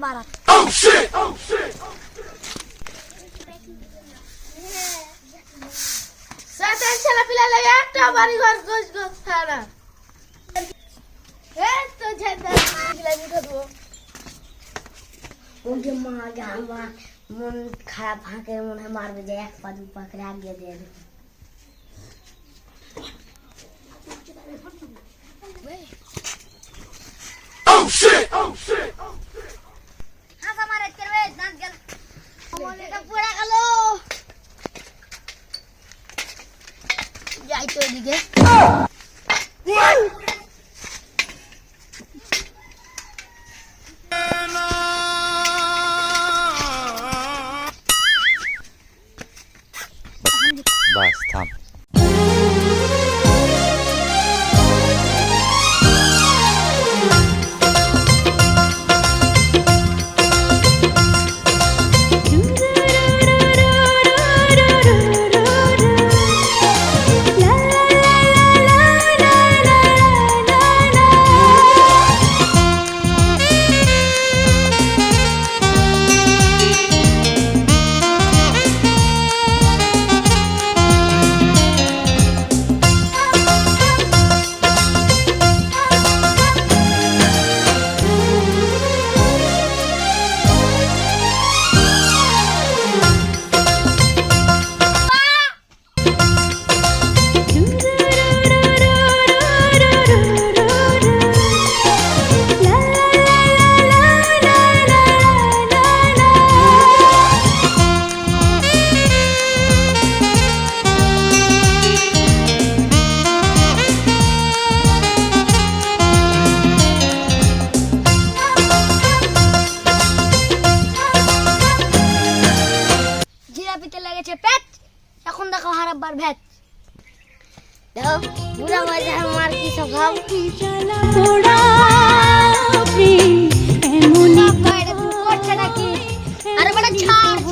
বারাত সাতান ছেলে পিলা লাগে একটা বাড়ি ঘর গোছ গোছ ছাড়া এই তো ঝেড়া পিলা উঠে দেবো ওকে মা আগে আমার মন খারাপ ফাঁকের মনে মারবে যে এক পা দু পা করে আগিয়ে দিয়ে দেবে যাই তো এদিকে বাস থাম জিলাপিতে লেগেছে পেট এখন দেখো হারাবার ভেট দেখো বুড়া বাজার মার কি স্বভাব করছে নাকি আরে বড় ছাড়